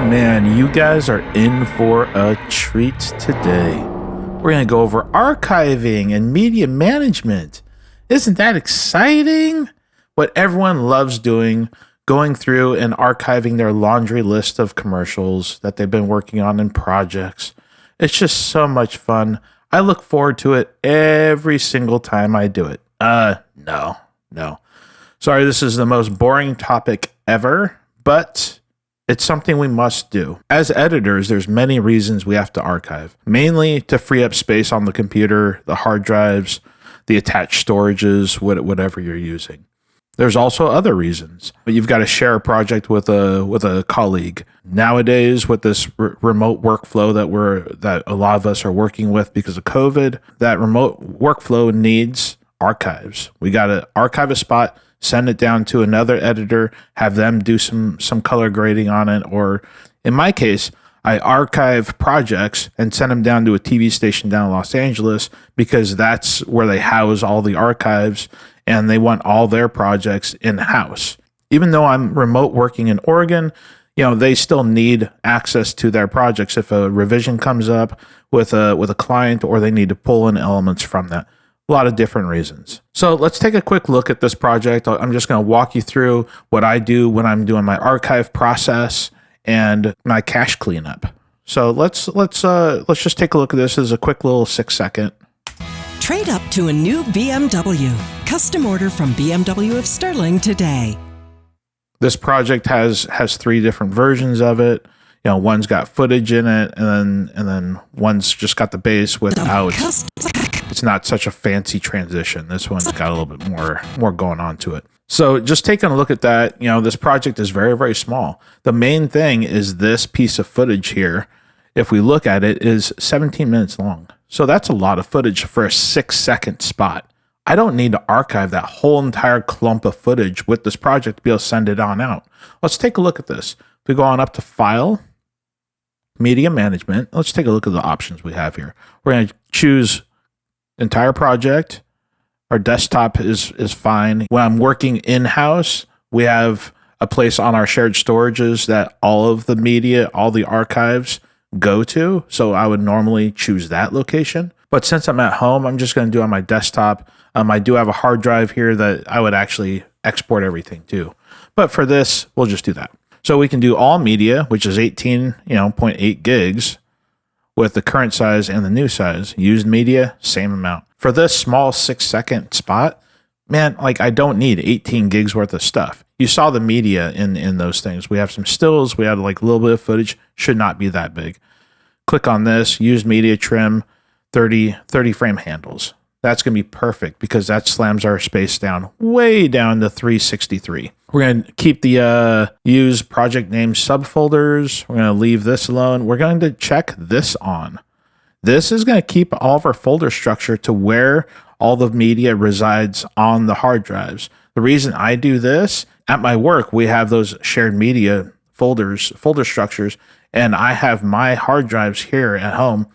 man, you guys are in for a treat today. We're going to go over archiving and media management. Isn't that exciting? What everyone loves doing, going through and archiving their laundry list of commercials that they've been working on in projects. It's just so much fun. I look forward to it every single time I do it. No. Sorry, this is the most boring topic ever, but it's something we must do. As editors, there's many reasons we have to archive, mainly to free up space on the computer, the hard drives, the attached storages, whatever you're using. There's also other reasons. You've got to share a project with a colleague. Nowadays, with this remote workflow that a lot of us are working with because of COVID, that remote workflow needs archives. We got to archive a spot, send it down to another editor, have them do some color grading on it, or in my case, I archive projects and send them down to a TV station down in Los Angeles because that's where they house all the archives and they want all their projects in-house. Even though I'm remote working in Oregon, they still need access to their projects if a revision comes up with a client or they need to pull in elements from that. A lot of different reasons. So let's take a quick look at this project. I'm just going to walk you through what I do when I'm doing my archive process and my cache cleanup. So let's just take a look at this as a quick little 6-second. Trade up to a new BMW. Custom order from BMW of Sterling today. This project has 3 different versions of it. One's got footage in it, and then one's just got the base without. It's not such a fancy transition. This one's got a little bit more going on to it. So just taking a look at that, this project is very, very small. The main thing is this piece of footage here, if we look at it, is 17 minutes long. So that's a lot of footage for a 6-second spot. I don't need to archive that whole entire clump of footage with this project to be able to send it on out. Let's take a look at this. If we go on up to File, Media Management, let's take a look at the options we have here. We're going to choose entire project. Our desktop is fine. When I'm working in-house, we have a place on our shared storages that all of the media, all the archives go to. So I would normally choose that location. But since I'm at home, I'm just going to do it on my desktop. I do have a hard drive here that I would actually export everything to. But for this, we'll just do that. So we can do all media, which is 18.8 gigs with the current size and the new size. Used media, same amount. For this small 6-second spot, man, I don't need 18 gigs worth of stuff. You saw the media in those things. We have some stills. We had a little bit of footage. Should not be that big. Click on this, use media trim, 30 frame handles. That's going to be perfect because that slams our space down way down to 363. We're going to keep the use project name subfolders. We're going to leave this alone. We're going to check this on. This is going to keep all of our folder structure to where all the media resides on the hard drives. The reason I do this, at my work, we have those shared media folder structures, and I have my hard drives here at home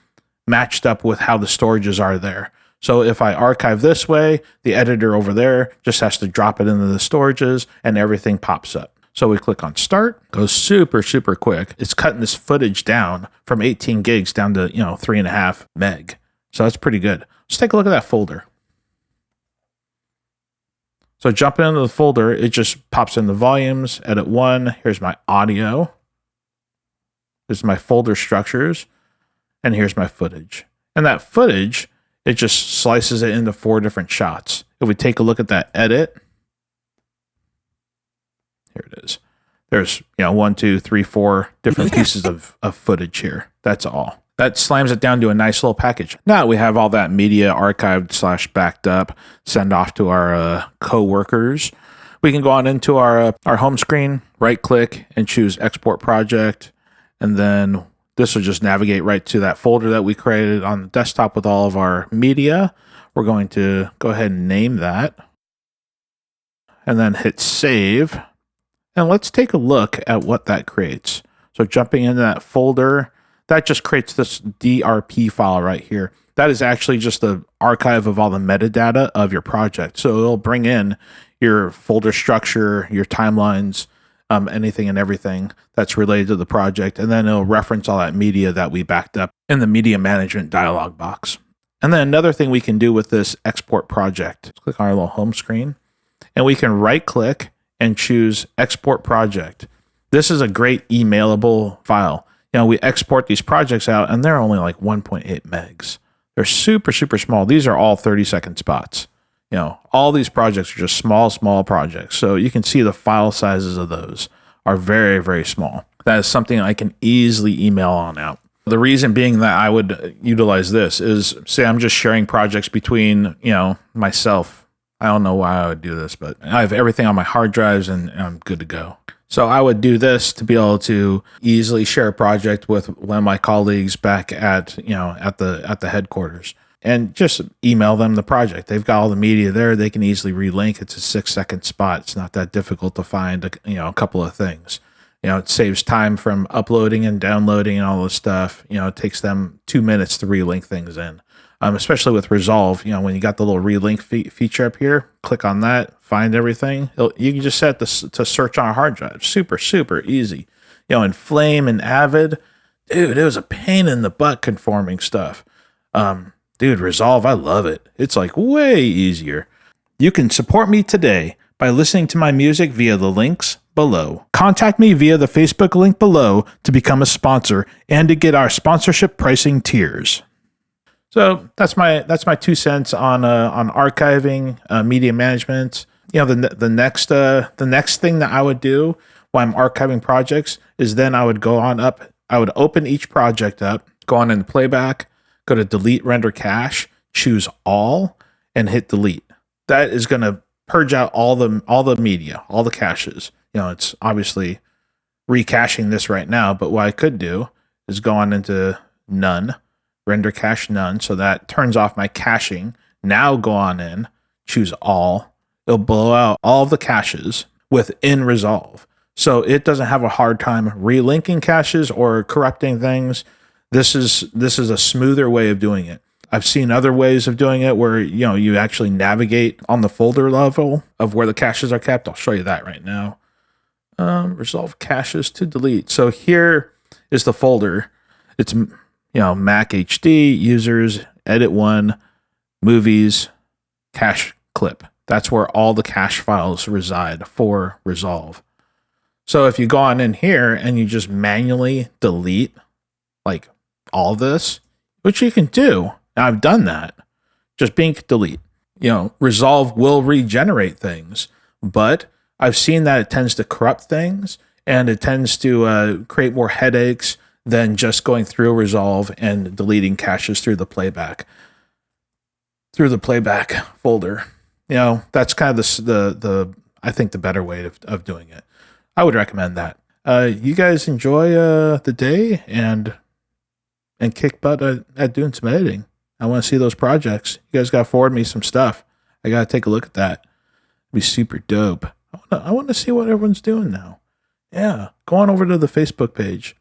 matched up with how the storages are there. So if I archive this way, the editor over there just has to drop it into the storages and everything pops up. So we click on start, goes super, super quick. It's cutting this footage down from 18 gigs down to, 3.5 meg. So that's pretty good. Let's take a look at that folder. So jumping into the folder, it just pops in the volumes, edit 1. Here's my audio. This is my folder structures. And here's my footage. And that footage, it just slices it into 4 different shots. If we take a look at that edit, here it is. There's 1, 2, 3, 4 different pieces of footage here. That's all. That slams it down to a nice little package. Now we have all that media archived / backed up, send off to our co-workers. We can go on into our home screen, right click and choose export project. And then this will just navigate right to that folder that we created on the desktop with all of our media. We're going to go ahead and name that and then hit save. And let's take a look at what that creates. So jumping into that folder, that just creates this DRP file right here. That is actually just the archive of all the metadata of your project. So it'll bring in your folder structure, your timelines, anything and everything that's related to the project. And then it'll reference all that media that we backed up in the media management dialog box. And then another thing we can do with this export project, let's click on our little home screen, and we can right click and choose export project. This is a great emailable file. We export these projects out and they're only like 1.8 megs. They're super, super small. These are all 30-second spots. All these projects are just small projects. So you can see the file sizes of those are very, very small. That is something I can easily email on out. The reason being that I would utilize this is, say I'm just sharing projects between, myself. I don't know why I would do this, but I have everything on my hard drives and I'm good to go. So I would do this to be able to easily share a project with one of my colleagues back at, at the headquarters, and just email them the project. They've got all the media there. They can easily relink. It's a 6-second spot. It's not that difficult to find, a couple of things. It saves time from uploading and downloading and all this stuff. It takes them 2 minutes to relink things in. Especially with Resolve, when you got the little relink feature up here, click on that, find everything. You can just set this to search on a hard drive. Super, super easy. In Flame and Avid, dude, it was a pain in the butt conforming stuff. Dude, Resolve, I love it. It's like way easier. You can support me today by listening to my music via the links below. Contact me via the Facebook link below to become a sponsor and to get our sponsorship pricing tiers. So that's my 2 cents on archiving, media management. The next thing that I would do while I'm archiving projects is then I would go on up. I would open each project up, go on into playback, go to delete render cache, choose all, and hit delete. That is going to purge out all the media, all the caches. It's obviously recaching this right now, but what I could do is go on into none. Render cache none, so that turns off my caching. Now go on in, choose all. It'll blow out all of the caches within Resolve. So it doesn't have a hard time relinking caches or corrupting things. This is a smoother way of doing it. I've seen other ways of doing it where you actually navigate on the folder level of where the caches are kept. I'll show you that right now. Resolve caches to delete. So here is the folder. It's Mac HD, users, edit one, movies, cache clip. That's where all the cache files reside for Resolve. So if you go on in here and you just manually delete like all this, which you can do, and I've done that, just bink delete. Resolve will regenerate things, but I've seen that it tends to corrupt things and it tends to create more headaches than just going through Resolve and deleting caches through the playback folder. That's kind of the I think the better way of doing it. I would recommend that. You guys enjoy the day and kick butt at doing some editing. I want to see those projects. You guys got to forward me some stuff. I got to take a look at that. It'd be super dope. I want to see what everyone's doing now. Yeah, go on over to the Facebook page.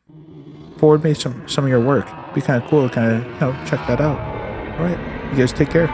Forward me some of your work. It'd be kind of cool to check that out. All right, you guys take care.